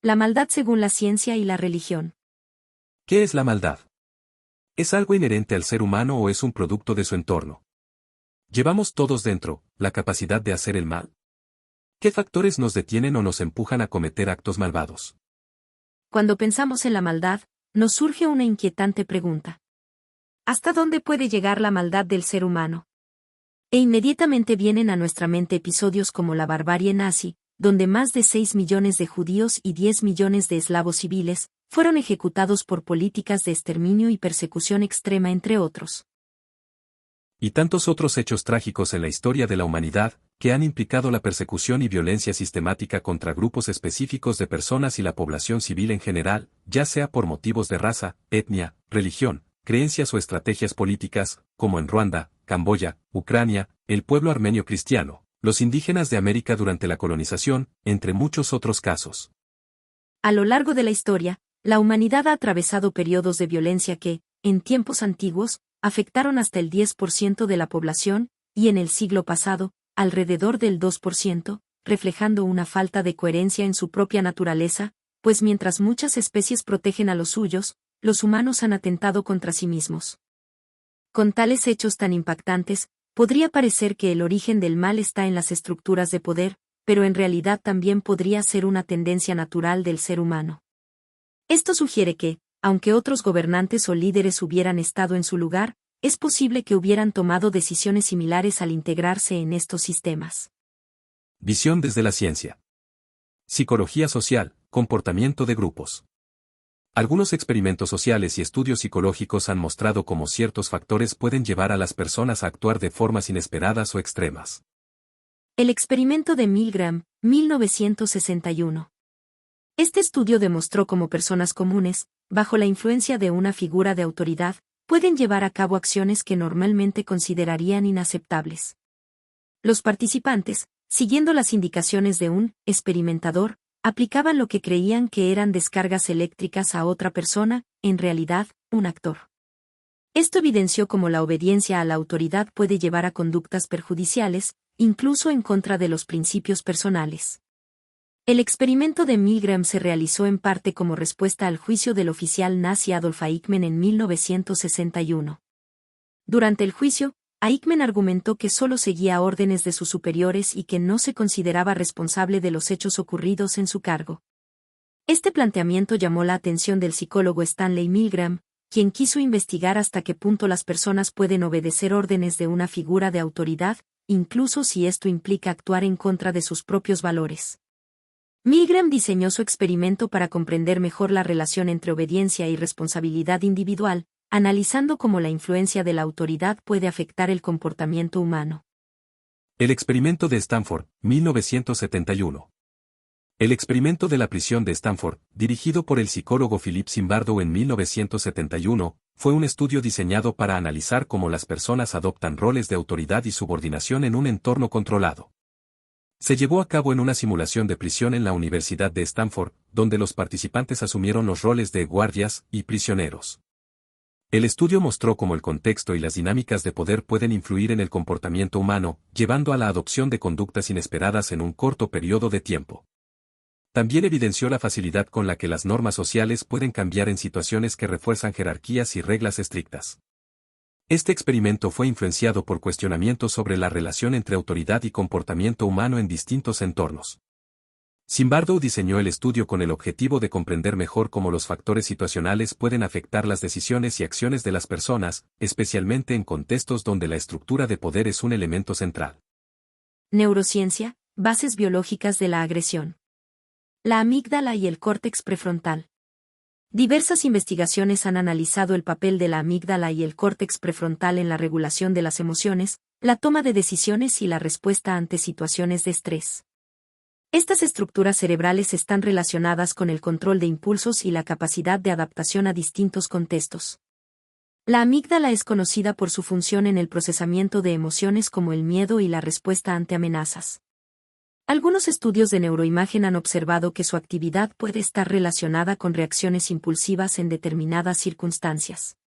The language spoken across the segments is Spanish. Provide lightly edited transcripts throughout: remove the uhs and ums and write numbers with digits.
La maldad según la ciencia y la religión. ¿Qué es la maldad? ¿Es algo inherente al ser humano o es un producto de su entorno? ¿Llevamos todos dentro la capacidad de hacer el mal? ¿Qué factores nos detienen o nos empujan a cometer actos malvados? Cuando pensamos en la maldad, nos surge una inquietante pregunta. ¿Hasta dónde puede llegar la maldad del ser humano? E inmediatamente vienen a nuestra mente episodios como la barbarie nazi, donde más de 6 millones de judíos y 10 millones de eslavos civiles fueron ejecutados por políticas de exterminio y persecución extrema, entre otros. Y tantos otros hechos trágicos en la historia de la humanidad, que han implicado la persecución y violencia sistemática contra grupos específicos de personas y la población civil en general, ya sea por motivos de raza, etnia, religión, creencias o estrategias políticas, como en Ruanda, Camboya, Ucrania, el pueblo armenio cristiano, los indígenas de América durante la colonización, entre muchos otros casos. A lo largo de la historia, la humanidad ha atravesado periodos de violencia que, en tiempos antiguos, afectaron hasta el 10% de la población, y en el siglo pasado, alrededor del 2%, reflejando una falta de coherencia en su propia naturaleza, pues mientras muchas especies protegen a los suyos, los humanos han atentado contra sí mismos. Con tales hechos tan impactantes, podría parecer que el origen del mal está en las estructuras de poder, pero en realidad también podría ser una tendencia natural del ser humano. Esto sugiere que, aunque otros gobernantes o líderes hubieran estado en su lugar, es posible que hubieran tomado decisiones similares al integrarse en estos sistemas. Visión desde la ciencia. Psicología social, comportamiento de grupos. Algunos experimentos sociales y estudios psicológicos han mostrado cómo ciertos factores pueden llevar a las personas a actuar de formas inesperadas o extremas. El experimento de Milgram, 1961. Este estudio demostró cómo personas comunes, bajo la influencia de una figura de autoridad, pueden llevar a cabo acciones que normalmente considerarían inaceptables. Los participantes, siguiendo las indicaciones de un experimentador, aplicaban lo que creían que eran descargas eléctricas a otra persona, en realidad, un actor. Esto evidenció cómo la obediencia a la autoridad puede llevar a conductas perjudiciales, incluso en contra de los principios personales. El experimento de Milgram se realizó en parte como respuesta al juicio del oficial nazi Adolf Eichmann en 1961. Durante el juicio, Eichmann argumentó que solo seguía órdenes de sus superiores y que no se consideraba responsable de los hechos ocurridos en su cargo. Este planteamiento llamó la atención del psicólogo Stanley Milgram, quien quiso investigar hasta qué punto las personas pueden obedecer órdenes de una figura de autoridad, incluso si esto implica actuar en contra de sus propios valores. Milgram diseñó su experimento para comprender mejor la relación entre obediencia y responsabilidad individual, analizando cómo la influencia de la autoridad puede afectar el comportamiento humano. El experimento de Stanford, 1971. El experimento de la prisión de Stanford, dirigido por el psicólogo Philip Zimbardo en 1971, fue un estudio diseñado para analizar cómo las personas adoptan roles de autoridad y subordinación en un entorno controlado. Se llevó a cabo en una simulación de prisión en la Universidad de Stanford, donde los participantes asumieron los roles de guardias y prisioneros. El estudio mostró cómo el contexto y las dinámicas de poder pueden influir en el comportamiento humano, llevando a la adopción de conductas inesperadas en un corto periodo de tiempo. También evidenció la facilidad con la que las normas sociales pueden cambiar en situaciones que refuerzan jerarquías y reglas estrictas. Este experimento fue influenciado por cuestionamientos sobre la relación entre autoridad y comportamiento humano en distintos entornos. Zimbardo diseñó el estudio con el objetivo de comprender mejor cómo los factores situacionales pueden afectar las decisiones y acciones de las personas, especialmente en contextos donde la estructura de poder es un elemento central. Neurociencia, bases biológicas de la agresión. La amígdala y el córtex prefrontal. Diversas investigaciones han analizado el papel de la amígdala y el córtex prefrontal en la regulación de las emociones, la toma de decisiones y la respuesta ante situaciones de estrés. Estas estructuras cerebrales están relacionadas con el control de impulsos y la capacidad de adaptación a distintos contextos. La amígdala es conocida por su función en el procesamiento de emociones como el miedo y la respuesta ante amenazas. Algunos estudios de neuroimagen han observado que su actividad puede estar relacionada con reacciones impulsivas en determinadas circunstancias.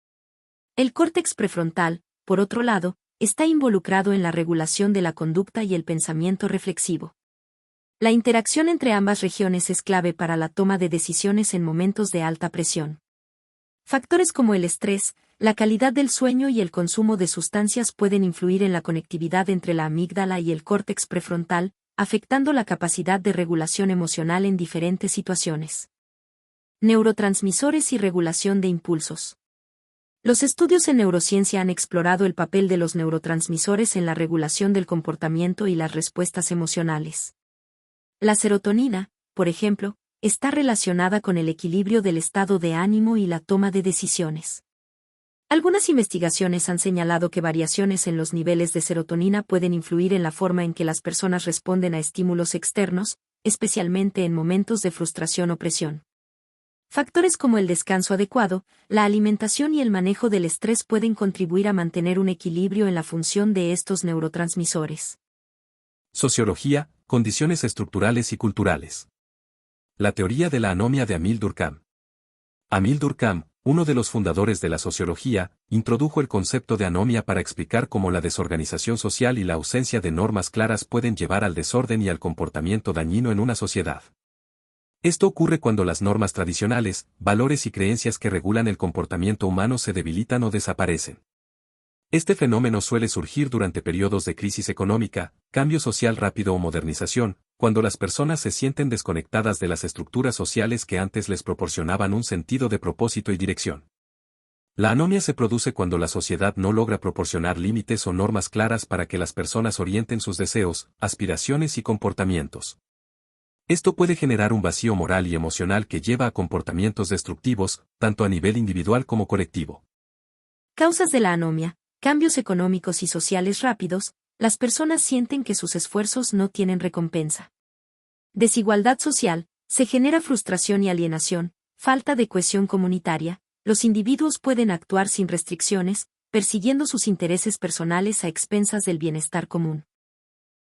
El córtex prefrontal, por otro lado, está involucrado en la regulación de la conducta y el pensamiento reflexivo. La interacción entre ambas regiones es clave para la toma de decisiones en momentos de alta presión. Factores como el estrés, la calidad del sueño y el consumo de sustancias pueden influir en la conectividad entre la amígdala y el córtex prefrontal, afectando la capacidad de regulación emocional en diferentes situaciones. Neurotransmisores y regulación de impulsos. Los estudios en neurociencia han explorado el papel de los neurotransmisores en la regulación del comportamiento y las respuestas emocionales. La serotonina, por ejemplo, está relacionada con el equilibrio del estado de ánimo y la toma de decisiones. Algunas investigaciones han señalado que variaciones en los niveles de serotonina pueden influir en la forma en que las personas responden a estímulos externos, especialmente en momentos de frustración o presión. Factores como el descanso adecuado, la alimentación y el manejo del estrés pueden contribuir a mantener un equilibrio en la función de estos neurotransmisores. Sociología, condiciones estructurales y culturales. La teoría de la anomia de Émile Durkheim. Émile Durkheim, uno de los fundadores de la sociología, introdujo el concepto de anomia para explicar cómo la desorganización social y la ausencia de normas claras pueden llevar al desorden y al comportamiento dañino en una sociedad. Esto ocurre cuando las normas tradicionales, valores y creencias que regulan el comportamiento humano se debilitan o desaparecen. Este fenómeno suele surgir durante periodos de crisis económica, cambio social rápido o modernización, cuando las personas se sienten desconectadas de las estructuras sociales que antes les proporcionaban un sentido de propósito y dirección. La anomia se produce cuando la sociedad no logra proporcionar límites o normas claras para que las personas orienten sus deseos, aspiraciones y comportamientos. Esto puede generar un vacío moral y emocional que lleva a comportamientos destructivos, tanto a nivel individual como colectivo. Causas de la anomia. Cambios económicos y sociales rápidos, las personas sienten que sus esfuerzos no tienen recompensa. Desigualdad social, se genera frustración y alienación, falta de cohesión comunitaria, los individuos pueden actuar sin restricciones, persiguiendo sus intereses personales a expensas del bienestar común.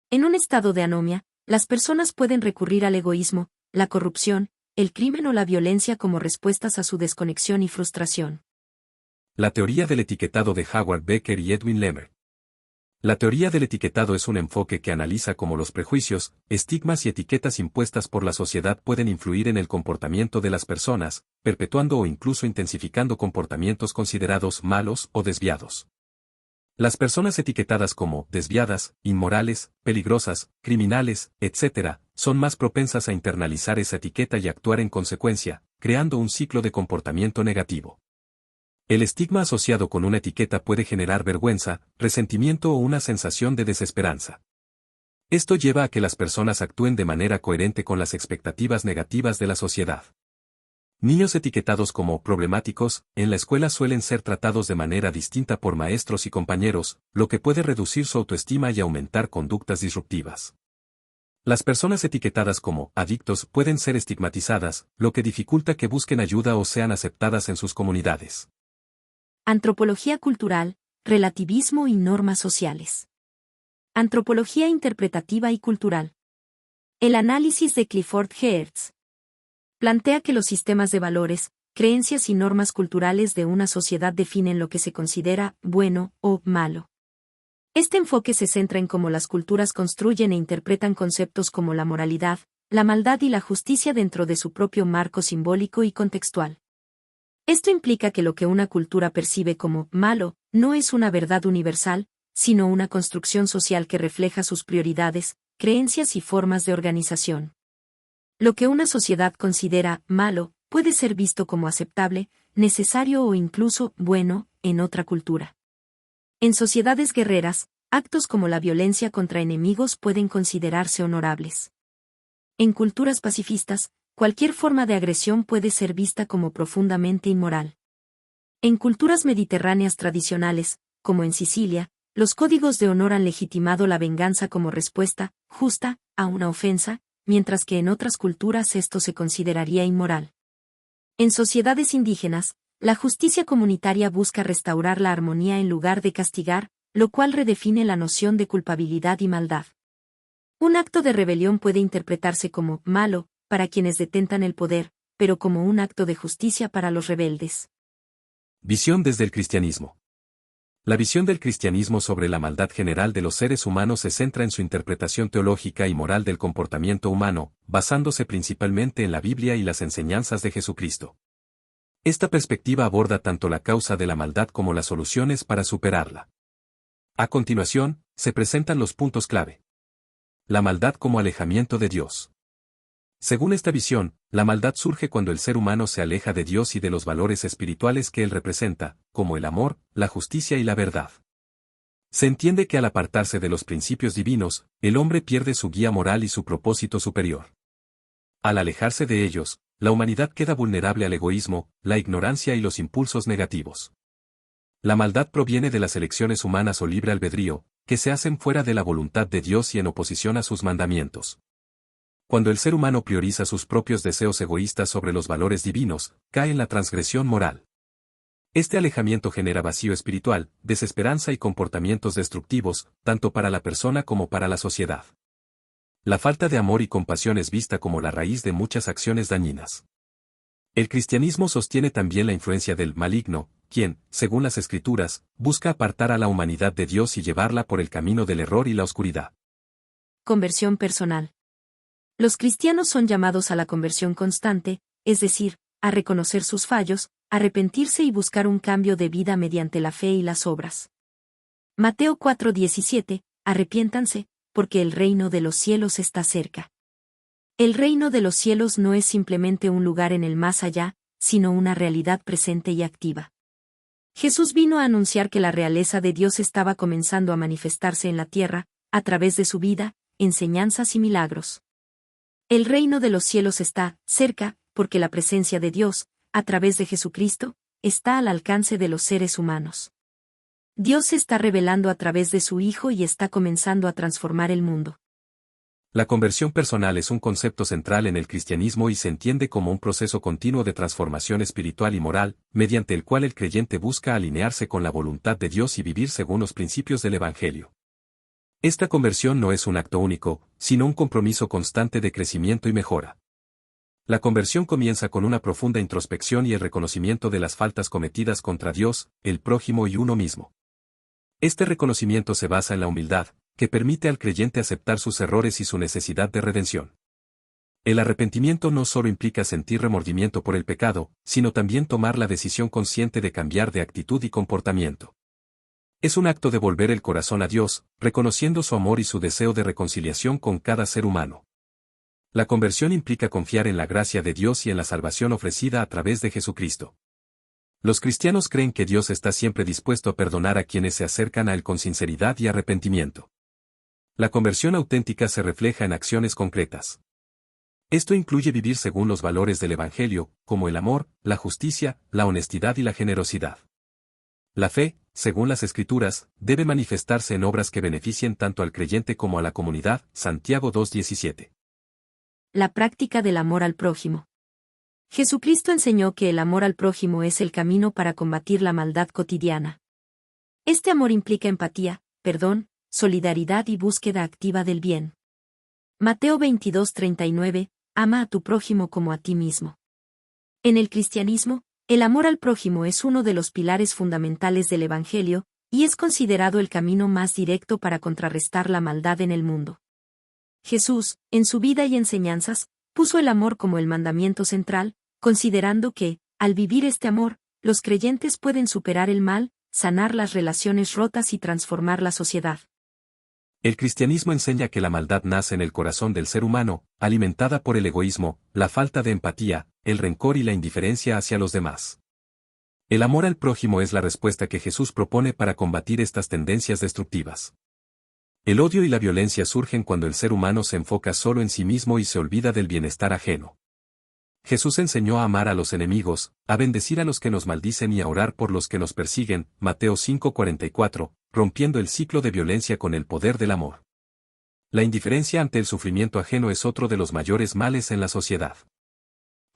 En un estado de anomia, las personas pueden recurrir al egoísmo, la corrupción, el crimen o la violencia como respuestas a su desconexión y frustración. La teoría del etiquetado de Howard Becker y Edwin Lemmer. La teoría del etiquetado es un enfoque que analiza cómo los prejuicios, estigmas y etiquetas impuestas por la sociedad pueden influir en el comportamiento de las personas, perpetuando o incluso intensificando comportamientos considerados malos o desviados. Las personas etiquetadas como desviadas, inmorales, peligrosas, criminales, etc., son más propensas a internalizar esa etiqueta y actuar en consecuencia, creando un ciclo de comportamiento negativo. El estigma asociado con una etiqueta puede generar vergüenza, resentimiento o una sensación de desesperanza. Esto lleva a que las personas actúen de manera coherente con las expectativas negativas de la sociedad. Niños etiquetados como problemáticos, en la escuela suelen ser tratados de manera distinta por maestros y compañeros, lo que puede reducir su autoestima y aumentar conductas disruptivas. Las personas etiquetadas como adictos pueden ser estigmatizadas, lo que dificulta que busquen ayuda o sean aceptadas en sus comunidades. Antropología cultural, relativismo y normas sociales. Antropología interpretativa y cultural. El análisis de Clifford Geertz plantea que los sistemas de valores, creencias y normas culturales de una sociedad definen lo que se considera bueno o malo. Este enfoque se centra en cómo las culturas construyen e interpretan conceptos como la moralidad, la maldad y la justicia dentro de su propio marco simbólico y contextual. Esto implica que lo que una cultura percibe como malo no es una verdad universal, sino una construcción social que refleja sus prioridades, creencias y formas de organización. Lo que una sociedad considera malo puede ser visto como aceptable, necesario o incluso bueno en otra cultura. En sociedades guerreras, actos como la violencia contra enemigos pueden considerarse honorables. En culturas pacifistas, cualquier forma de agresión puede ser vista como profundamente inmoral. En culturas mediterráneas tradicionales, como en Sicilia, los códigos de honor han legitimado la venganza como respuesta justa a una ofensa, mientras que en otras culturas esto se consideraría inmoral. En sociedades indígenas, la justicia comunitaria busca restaurar la armonía en lugar de castigar, lo cual redefine la noción de culpabilidad y maldad. Un acto de rebelión puede interpretarse como malo para quienes detentan el poder, pero como un acto de justicia para los rebeldes. Visión desde el cristianismo. La visión del cristianismo sobre la maldad general de los seres humanos se centra en su interpretación teológica y moral del comportamiento humano, basándose principalmente en la Biblia y las enseñanzas de Jesucristo. Esta perspectiva aborda tanto la causa de la maldad como las soluciones para superarla. A continuación, se presentan los puntos clave. La maldad como alejamiento de Dios. Según esta visión, la maldad surge cuando el ser humano se aleja de Dios y de los valores espirituales que Él representa, como el amor, la justicia y la verdad. Se entiende que al apartarse de los principios divinos, el hombre pierde su guía moral y su propósito superior. Al alejarse de ellos, la humanidad queda vulnerable al egoísmo, la ignorancia y los impulsos negativos. La maldad proviene de las elecciones humanas o libre albedrío, que se hacen fuera de la voluntad de Dios y en oposición a sus mandamientos. Cuando el ser humano prioriza sus propios deseos egoístas sobre los valores divinos, cae en la transgresión moral. Este alejamiento genera vacío espiritual, desesperanza y comportamientos destructivos, tanto para la persona como para la sociedad. La falta de amor y compasión es vista como la raíz de muchas acciones dañinas. El cristianismo sostiene también la influencia del maligno, quien, según las Escrituras, busca apartar a la humanidad de Dios y llevarla por el camino del error y la oscuridad. Conversión personal. Los cristianos son llamados a la conversión constante, es decir, a reconocer sus fallos, arrepentirse y buscar un cambio de vida mediante la fe y las obras. Mateo 4:17, arrepiéntanse, porque el reino de los cielos está cerca. El reino de los cielos no es simplemente un lugar en el más allá, sino una realidad presente y activa. Jesús vino a anunciar que la realeza de Dios estaba comenzando a manifestarse en la tierra, a través de su vida, enseñanzas y milagros. El reino de los cielos está cerca, porque la presencia de Dios, a través de Jesucristo, está al alcance de los seres humanos. Dios se está revelando a través de su Hijo y está comenzando a transformar el mundo. La conversión personal es un concepto central en el cristianismo y se entiende como un proceso continuo de transformación espiritual y moral, mediante el cual el creyente busca alinearse con la voluntad de Dios y vivir según los principios del Evangelio. Esta conversión no es un acto único, sino un compromiso constante de crecimiento y mejora. La conversión comienza con una profunda introspección y el reconocimiento de las faltas cometidas contra Dios, el prójimo y uno mismo. Este reconocimiento se basa en la humildad, que permite al creyente aceptar sus errores y su necesidad de redención. El arrepentimiento no solo implica sentir remordimiento por el pecado, sino también tomar la decisión consciente de cambiar de actitud y comportamiento. Es un acto de volver el corazón a Dios, reconociendo su amor y su deseo de reconciliación con cada ser humano. La conversión implica confiar en la gracia de Dios y en la salvación ofrecida a través de Jesucristo. Los cristianos creen que Dios está siempre dispuesto a perdonar a quienes se acercan a Él con sinceridad y arrepentimiento. La conversión auténtica se refleja en acciones concretas. Esto incluye vivir según los valores del Evangelio, como el amor, la justicia, la honestidad y la generosidad. La fe, según las Escrituras, debe manifestarse en obras que beneficien tanto al creyente como a la comunidad. Santiago 2:17. La práctica del amor al prójimo. Jesucristo enseñó que el amor al prójimo es el camino para combatir la maldad cotidiana. Este amor implica empatía, perdón, solidaridad y búsqueda activa del bien. Mateo 22:39, ama a tu prójimo como a ti mismo. En el cristianismo, el amor al prójimo es uno de los pilares fundamentales del Evangelio, y es considerado el camino más directo para contrarrestar la maldad en el mundo. Jesús, en su vida y enseñanzas, puso el amor como el mandamiento central, considerando que, al vivir este amor, los creyentes pueden superar el mal, sanar las relaciones rotas y transformar la sociedad. El cristianismo enseña que la maldad nace en el corazón del ser humano, alimentada por el egoísmo, la falta de empatía, el rencor y la indiferencia hacia los demás. El amor al prójimo es la respuesta que Jesús propone para combatir estas tendencias destructivas. El odio y la violencia surgen cuando el ser humano se enfoca solo en sí mismo y se olvida del bienestar ajeno. Jesús enseñó a amar a los enemigos, a bendecir a los que nos maldicen y a orar por los que nos persiguen, Mateo 5:44, rompiendo el ciclo de violencia con el poder del amor. La indiferencia ante el sufrimiento ajeno es otro de los mayores males en la sociedad.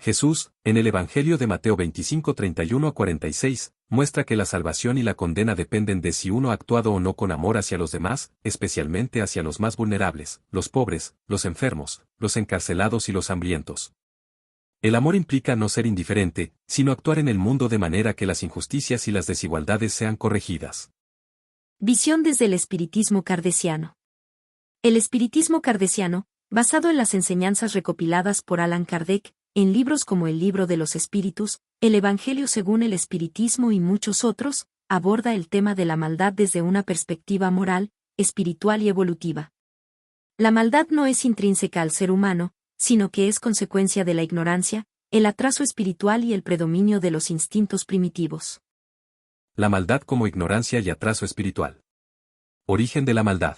Jesús, en el Evangelio de Mateo 25:31-46, muestra que la salvación y la condena dependen de si uno ha actuado o no con amor hacia los demás, especialmente hacia los más vulnerables, los pobres, los enfermos, los encarcelados y los hambrientos. El amor implica no ser indiferente, sino actuar en el mundo de manera que las injusticias y las desigualdades sean corregidas. Visión desde el espiritismo kardeciano. El espiritismo kardeciano, basado en las enseñanzas recopiladas por Allan Kardec, en libros como el Libro de los Espíritus, el Evangelio según el Espiritismo y muchos otros, aborda el tema de la maldad desde una perspectiva moral, espiritual y evolutiva. La maldad no es intrínseca al ser humano, sino que es consecuencia de la ignorancia, el atraso espiritual y el predominio de los instintos primitivos. La maldad como ignorancia y atraso espiritual. Origen de la maldad.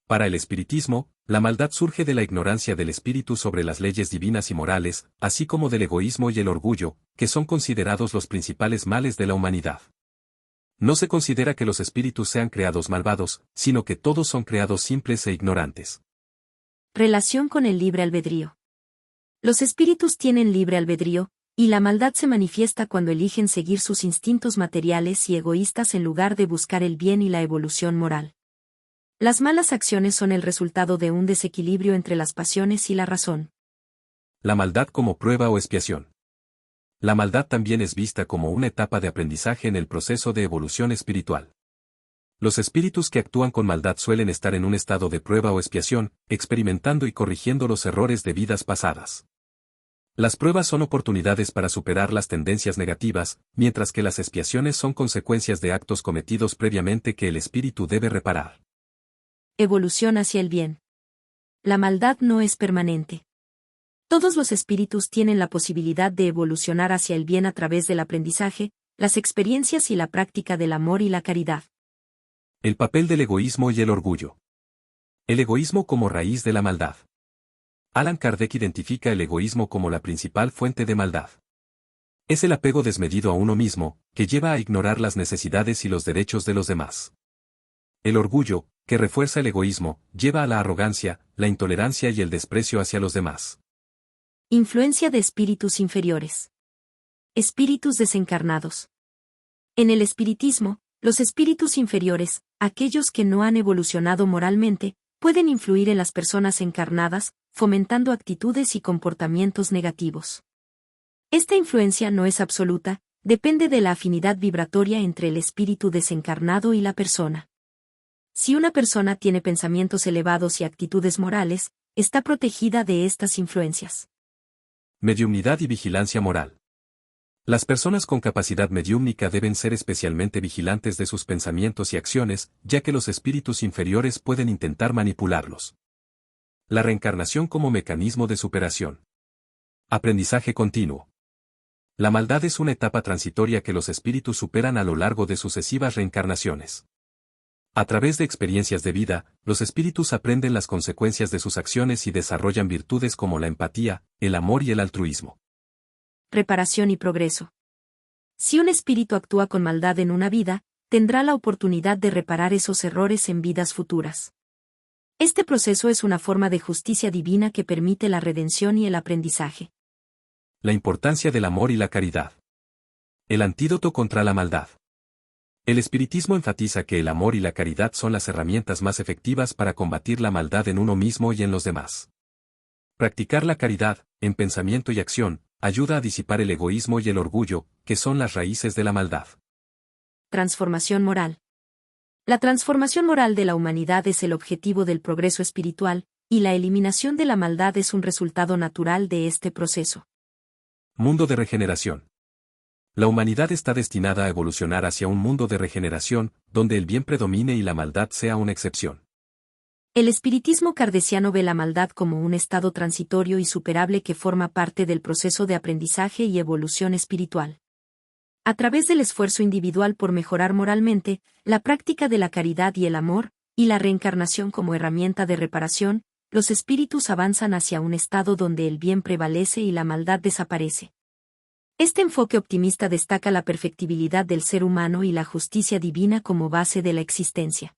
Para el espiritismo, la maldad surge de la ignorancia del espíritu sobre las leyes divinas y morales, así como del egoísmo y el orgullo, que son considerados los principales males de la humanidad. No se considera que los espíritus sean creados malvados, sino que todos son creados simples e ignorantes. Relación con el libre albedrío. Los espíritus tienen libre albedrío, y la maldad se manifiesta cuando eligen seguir sus instintos materiales y egoístas en lugar de buscar el bien y la evolución moral. Las malas acciones son el resultado de un desequilibrio entre las pasiones y la razón. La maldad como prueba o expiación. La maldad también es vista como una etapa de aprendizaje en el proceso de evolución espiritual. Los espíritus que actúan con maldad suelen estar en un estado de prueba o expiación, experimentando y corrigiendo los errores de vidas pasadas. Las pruebas son oportunidades para superar las tendencias negativas, mientras que las expiaciones son consecuencias de actos cometidos previamente que el espíritu debe reparar. Evolución hacia el bien. La maldad no es permanente. Todos los espíritus tienen la posibilidad de evolucionar hacia el bien a través del aprendizaje, las experiencias y la práctica del amor y la caridad. El papel del egoísmo y el orgullo. El egoísmo como raíz de la maldad. Allan Kardec identifica el egoísmo como la principal fuente de maldad. Es el apego desmedido a uno mismo, que lleva a ignorar las necesidades y los derechos de los demás. El orgullo, que refuerza el egoísmo, lleva a la arrogancia, la intolerancia y el desprecio hacia los demás. Influencia de espíritus inferiores. Espíritus desencarnados. En el espiritismo, los espíritus inferiores, aquellos que no han evolucionado moralmente, pueden influir en las personas encarnadas, fomentando actitudes y comportamientos negativos. Esta influencia no es absoluta, depende de la afinidad vibratoria entre el espíritu desencarnado y la persona. Si una persona tiene pensamientos elevados y actitudes morales, está protegida de estas influencias. Mediumnidad y vigilancia moral. Las personas con capacidad mediúmnica deben ser especialmente vigilantes de sus pensamientos y acciones, ya que los espíritus inferiores pueden intentar manipularlos. La reencarnación como mecanismo de superación. Aprendizaje continuo. La maldad es una etapa transitoria que los espíritus superan a lo largo de sucesivas reencarnaciones. A través de experiencias de vida, los espíritus aprenden las consecuencias de sus acciones y desarrollan virtudes como la empatía, el amor y el altruismo. Reparación y progreso. Si un espíritu actúa con maldad en una vida, tendrá la oportunidad de reparar esos errores en vidas futuras. Este proceso es una forma de justicia divina que permite la redención y el aprendizaje. La importancia del amor y la caridad. El antídoto contra la maldad. El espiritismo enfatiza que el amor y la caridad son las herramientas más efectivas para combatir la maldad en uno mismo y en los demás. Practicar la caridad, en pensamiento y acción, ayuda a disipar el egoísmo y el orgullo, que son las raíces de la maldad. Transformación moral. La transformación moral de la humanidad es el objetivo del progreso espiritual, y la eliminación de la maldad es un resultado natural de este proceso. Mundo de regeneración. La humanidad está destinada a evolucionar hacia un mundo de regeneración, donde el bien predomine y la maldad sea una excepción. El espiritismo kardeciano ve la maldad como un estado transitorio y superable que forma parte del proceso de aprendizaje y evolución espiritual. A través del esfuerzo individual por mejorar moralmente, la práctica de la caridad y el amor, y la reencarnación como herramienta de reparación, los espíritus avanzan hacia un estado donde el bien prevalece y la maldad desaparece. Este enfoque optimista destaca la perfectibilidad del ser humano y la justicia divina como base de la existencia.